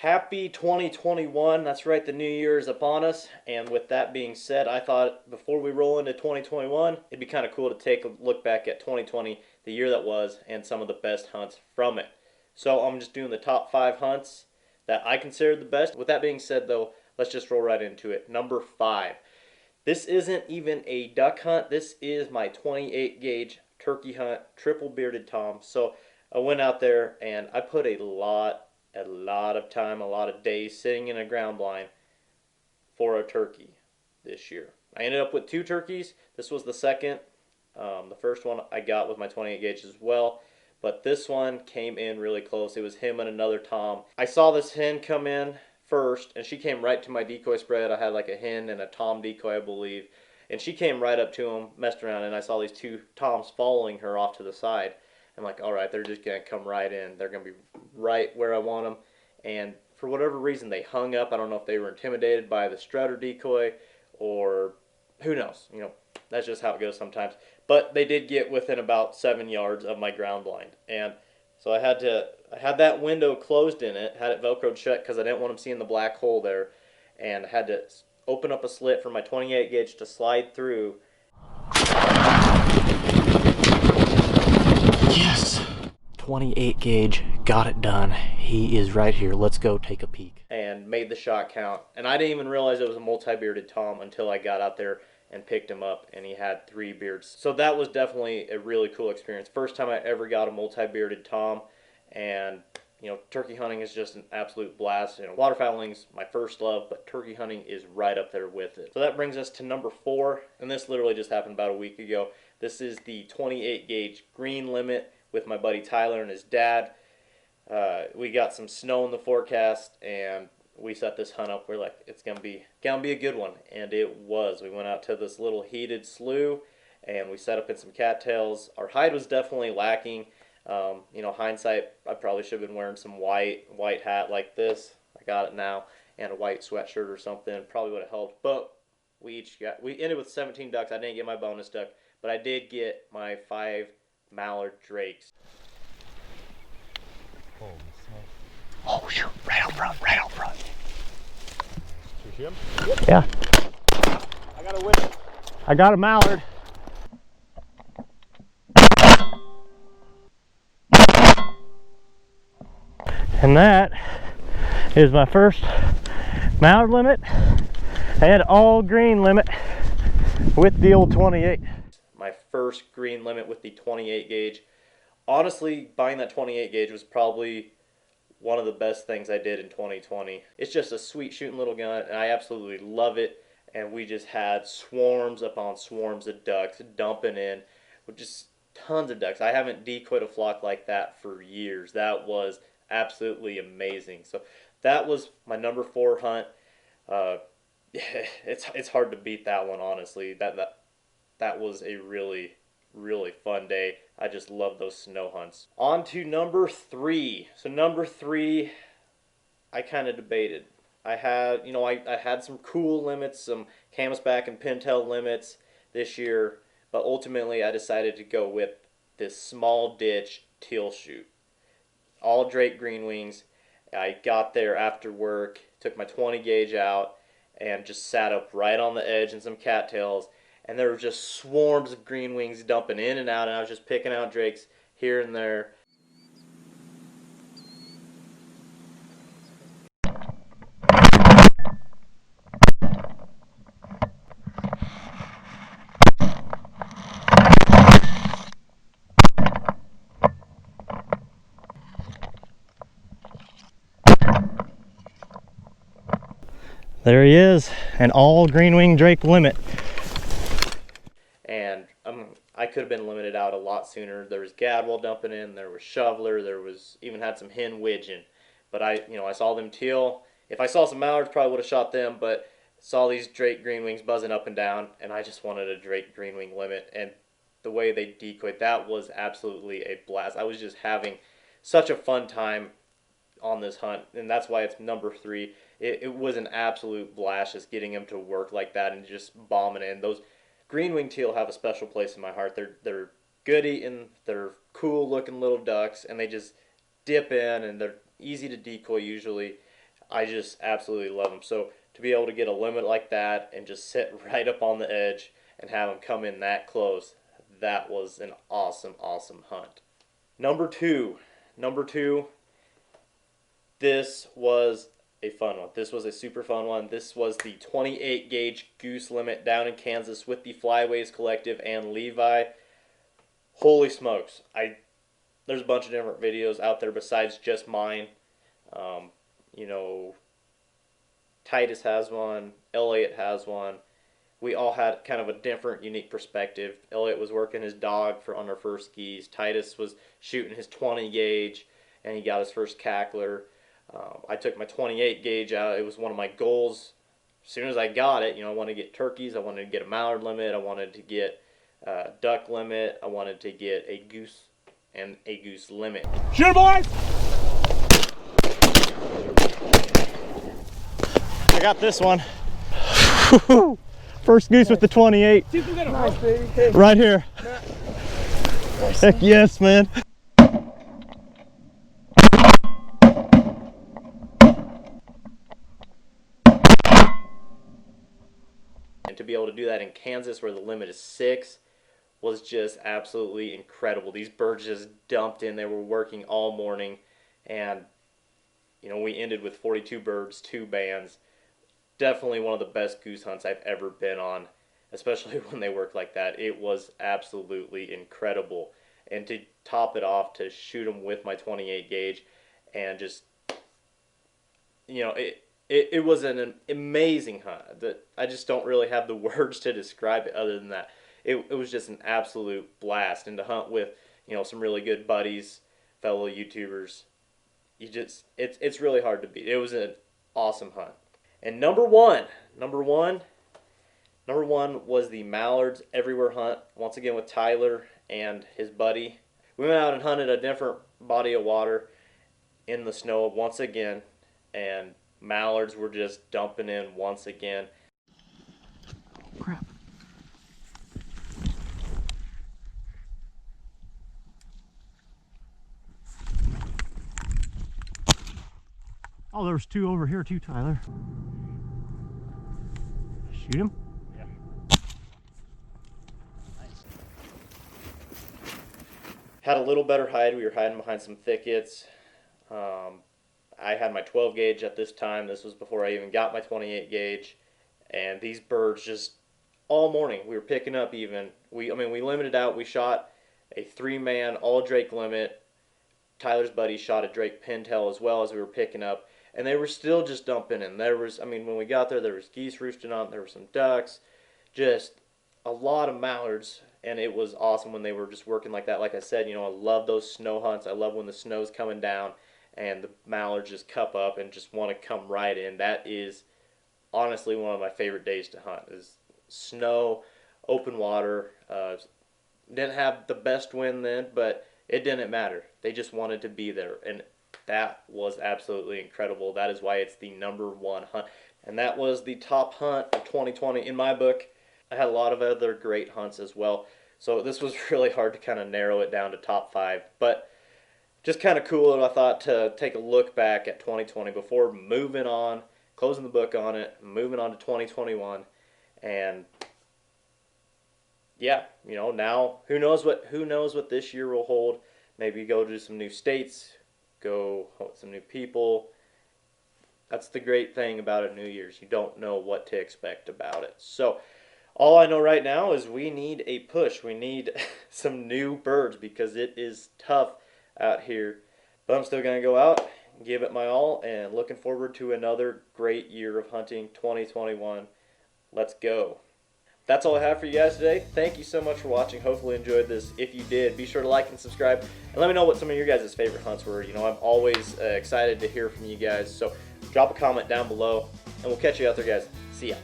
Happy 2021. That's right, the new year is upon us. And with that being said, I thought before we roll into 2021, it'd be kind of cool to take a look back at 2020, the year that was, and some of the best hunts from it. So I'm just doing the top 5 hunts that I consider the best. With that being said, though, let's just roll right into it. Number 5. This isn't even a duck hunt. This is my 28 gauge turkey hunt, triple bearded tom. So I went out there and I put a lot of time, a lot of days sitting in a ground blind for a turkey this year. I ended up with 2 turkeys. This was the second. The first one I got with my 28 gauge as well, but this one came in really close. It was him and another tom. I saw this hen come in first, and she came right to my decoy spread. I had like a hen and a tom decoy, I believe, and she came right up to him, messed around, and I saw these 2 toms following her off to the side. I'm like, all right, they're just going to come right in. They're going to be right where I want them. And for whatever reason, they hung up. I don't know if they were intimidated by the strutter decoy or who knows. You know, that's just how it goes sometimes. But they did get within about 7 yards of my ground blind. And so I had that window closed in it, had it Velcroed shut because I didn't want them seeing the black hole there. And I had to open up a slit for my 28 gauge to slide through. Yes! 28 gauge, got it done. He is right here. Let's go take a peek. And made the shot count. And I didn't even realize it was a multi-bearded tom until I got out there and picked him up, and he had 3 beards. So that was definitely a really cool experience. First time I ever got a multi-bearded tom, and you know, turkey hunting is just an absolute blast. You know, waterfowling's my first love, but turkey hunting is right up there with it. So that brings us to number 4, and this literally just happened about a week ago. This is the 28 gauge green limit with my buddy Tyler and his dad. We got some snow in the forecast, and we set this hunt up. We're like, it's gonna be a good one, and it was. We went out to this little heated slough, and we set up in some cattails. Our hide was definitely lacking. You know, hindsight, I probably should have been wearing some white hat like this. I got it now, and a white sweatshirt or something. Probably would have helped. But we ended with 17 ducks. I didn't get my bonus duck, but I did get my 5 mallard drakes. Oh shoot, right out front. Did you see him? Yeah. I got a win. I got a mallard. And that is my first mallard limit and all green limit with the old 28. My first green limit with the 28 gauge. Honestly, buying that 28 gauge was probably one of the best things I did in 2020. It's just a sweet shooting little gun, and I absolutely love it. And we just had swarms upon swarms of ducks dumping in with just tons of ducks. I haven't decoyed a flock like that for years. That was absolutely amazing. So that was my number 4 hunt. It's hard to beat that one, honestly. That was a really fun day. I just love those snow hunts. On to number 3. So number 3, I kind of debated. I had some cool limits, some canvasback and pintail limits this year, but ultimately I decided to go with this small ditch teal shoot. All Drake green wings. I got there after work, took my 20 gauge out, and just sat up right on the edge in some cattails. And there were just swarms of green wings dumping in and out, and I was just picking out drakes here and there. There he is, an all green wing drake limit. And I could have been limited out a lot sooner. There was gadwall dumping in, there was shoveler, there was even had some hen widgeon. But I saw them teal. If I saw some mallards, probably would have shot them, but saw these drake green wings buzzing up and down, and I just wanted a drake green wing limit. And the way they decoyed, that was absolutely a blast. I was just having such a fun time on this hunt, and that's why it's number 3. It was an absolute blast just getting him to work like that and just bombing in. Those green wing teal have a special place in my heart. They're good eating, they're cool looking little ducks, and they just dip in, and they're easy to decoy usually. I just absolutely love them. So to be able to get a limit like that and just sit right up on the edge and have them come in that close, that was an awesome, awesome hunt. Number two, this was a fun one. This was a super fun one. This was the 28 gauge goose limit down in Kansas with the Flyways Collective and Levi. Holy smokes. There's a bunch of different videos out there besides just mine. You know, Titus has one, Elliot has one. We all had kind of a different, unique perspective. Elliot was working his dog on our first geese. Titus was shooting his 20 gauge, and he got his first cackler. I took my 28 gauge out. It was one of my goals. As soon as I got it, I wanted to get turkeys. I wanted to get a mallard limit. I wanted to get a duck limit. I wanted to get a goose and a goose limit. Shoot, boys! I got this one. First goose with the 28. Nice, baby. Right here. Heck yes, man. And to be able to do that in Kansas where the limit is 6 was just absolutely incredible. These birds just dumped in. They were working all morning, and we ended with 42 birds, 2 bands. Definitely one of the best goose hunts I've ever been on, especially when they work like that. It was absolutely incredible. And to top it off, to shoot them with my 28 gauge and just, it was an amazing hunt. I just don't really have the words to describe it other than that. It was just an absolute blast. And to hunt with, some really good buddies, fellow YouTubers, it's really hard to beat. It was an awesome hunt. And number one was the Mallards Everywhere hunt, once again with Tyler and his buddy. We went out and hunted a different body of water in the snow once again, and mallards were just dumping in once again. Crap. Oh, there's 2 over here too, Tyler. Shoot him? Yeah. Had a little better hide. We were hiding behind some thickets. I had my 12 gauge at this time. This was before I even got my 28 gauge. And these birds just all morning we were picking up even. We limited out. We shot a 3-man all Drake limit. Tyler's buddy shot a Drake pintail as well as we were picking up. And they were still just dumping in. There was, when we got there was geese roosting on, there were some ducks, just a lot of mallards, and it was awesome when they were just working like that. Like I said, I love those snow hunts. I love when the snow's coming down and the mallards just cup up and just want to come right in. That is honestly one of my favorite days to hunt, is snow, open water. Didn't have the best wind then, but it didn't matter. They just wanted to be there, and that was absolutely incredible. That is why it's the #1 hunt. And that was the top hunt of 2020 in my book. I had a lot of other great hunts as well. So this was really hard to kind of narrow it down to top 5. But just kind of cool, I thought, to take a look back at 2020 before moving on, closing the book on it, moving on to 2021. And yeah, now who knows what this year will hold. Maybe go to some new states, go hunt with some new people. That's the great thing about a New Year's. You don't know what to expect about it. So all I know right now is we need a push. We need some new birds because it is tough out here. But I'm still going to go out, give it my all, and looking forward to another great year of hunting 2021. Let's go. That's all I have for you guys today. Thank you so much for watching. Hopefully you enjoyed this. If you did, be sure to like and subscribe. And let me know what some of your guys' favorite hunts were. I'm always excited to hear from you guys. So drop a comment down below, and we'll catch you out there, guys. See ya.